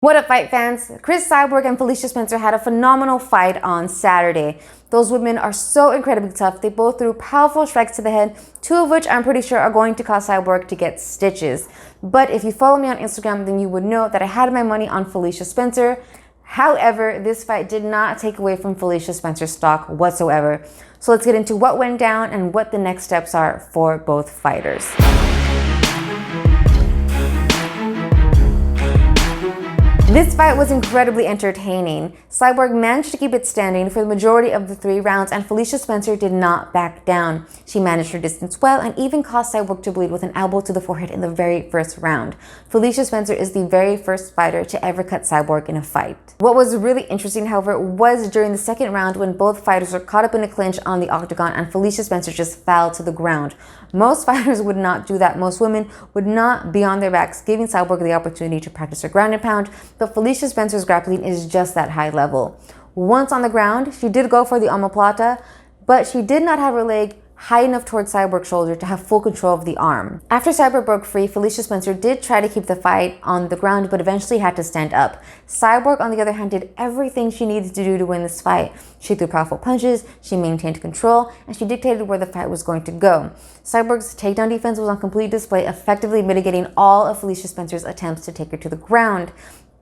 What up, fight fans? Cris Cyborg and Felicia Spencer had a phenomenal fight on Saturday. Those women are so incredibly tough. They both threw powerful strikes to the head, two of which I'm pretty sure are going to cause Cyborg to get stitches. But if you follow me on Instagram, then you would know that I had my money on Felicia Spencer. However, this fight did not take away from Felicia Spencer's stock whatsoever. So let's get into what went down and what the next steps are for both fighters. This fight was incredibly entertaining. Cyborg managed to keep it standing for the majority of the 3 rounds, and Felicia Spencer did not back down. She managed her distance well and even caused Cyborg to bleed with an elbow to the forehead in the very first round. Felicia Spencer is the very first fighter to ever cut Cyborg in a fight. What was really interesting, however, was during the second round when both fighters were caught up in a clinch on the octagon and Felicia Spencer just fell to the ground. Most fighters would not do that. Most women would not be on their backs, giving Cyborg the opportunity to practice her ground and pound, but Felicia Spencer's grappling is just that high level. Once on the ground, she did go for the omoplata, but she did not have her leg high enough towards Cyborg's shoulder to have full control of the arm. After Cyborg broke free, Felicia Spencer did try to keep the fight on the ground, but eventually had to stand up. Cyborg, on the other hand, did everything she needed to do to win this fight. She threw powerful punches, she maintained control, and she dictated where the fight was going to go. Cyborg's takedown defense was on complete display, effectively mitigating all of Felicia Spencer's attempts to take her to the ground.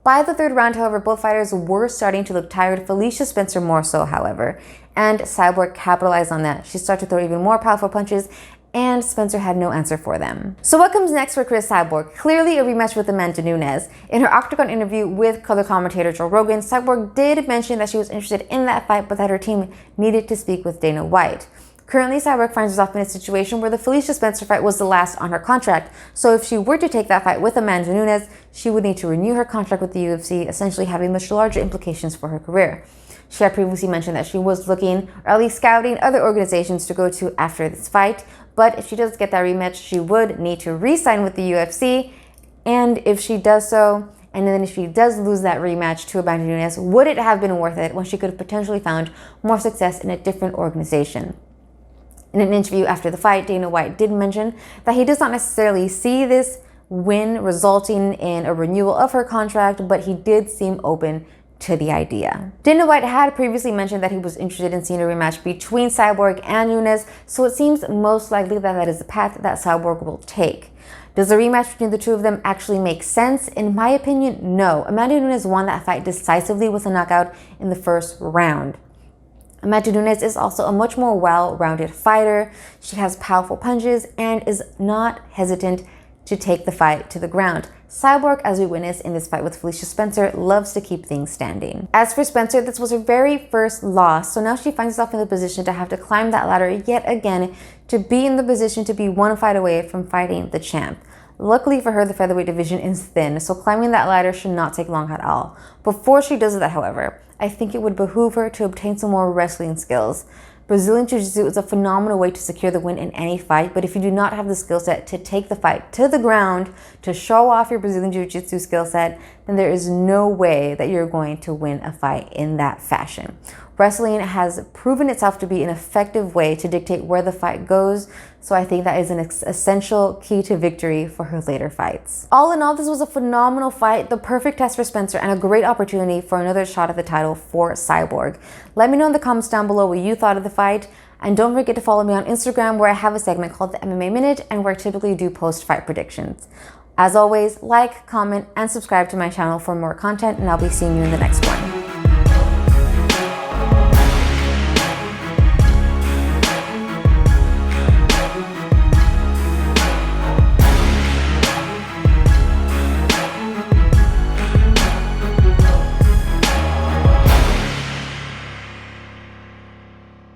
By the third round, however, both fighters were starting to look tired, Felicia Spencer more so, however, and Cyborg capitalized on that. She started to throw even more powerful punches, and Spencer had no answer for them. So what comes next for Cris Cyborg? Clearly a rematch with Amanda Nunes. In her Octagon interview with color commentator Joe Rogan, Cyborg did mention that she was interested in that fight, but that her team needed to speak with Dana White. Currently, Cyborg finds herself in a situation where the Felicia Spencer fight was the last on her contract. So if she were to take that fight with Amanda Nunes, she would need to renew her contract with the UFC, essentially having much larger implications for her career. She had previously mentioned that she was looking, or at least scouting, other organizations to go to after this fight. But if she does get that rematch, she would need to re-sign with the UFC. And if she does so, and then if she does lose that rematch to Amanda Nunes, would it have been worth it when she could have potentially found more success in a different organization? In an interview after the fight, Dana White did mention that he does not necessarily see this win resulting in a renewal of her contract, but he did seem open to the idea. Dana White had previously mentioned that he was interested in seeing a rematch between Cyborg and Nunes, so it seems most likely that that is the path that Cyborg will take. Does a rematch between the two of them actually make sense? In my opinion, no. Amanda Nunes won that fight decisively with a knockout in the first round. Amanda Nunes is also a much more well-rounded fighter. She has powerful punches and is not hesitant to take the fight to the ground. Cyborg, as we witnessed in this fight with Felicia Spencer, loves to keep things standing. As for Spencer, this was her very first loss, so now she finds herself in the position to have to climb that ladder yet again to be in the position to be one fight away from fighting the champ. Luckily for her, the featherweight division is thin, so climbing that ladder should not take long at all. Before she does that, however, I think it would behoove her to obtain some more wrestling skills. Brazilian Jiu-Jitsu is a phenomenal way to secure the win in any fight, but if you do not have the skill set to take the fight to the ground, to show off your Brazilian Jiu-Jitsu skill set, then there is no way that you're going to win a fight in that fashion. Wrestling has proven itself to be an effective way to dictate where the fight goes, so I think that is an essential key to victory for her later fights. All in all, this was a phenomenal fight, the perfect test for Spencer, and a great opportunity for another shot at the title for Cyborg. Let me know in the comments down below what you thought of the fight, and don't forget to follow me on Instagram, where I have a segment called the MMA Minute and where I typically do post fight predictions. As always, like, comment, and subscribe to my channel for more content, and I'll be seeing you in the next one.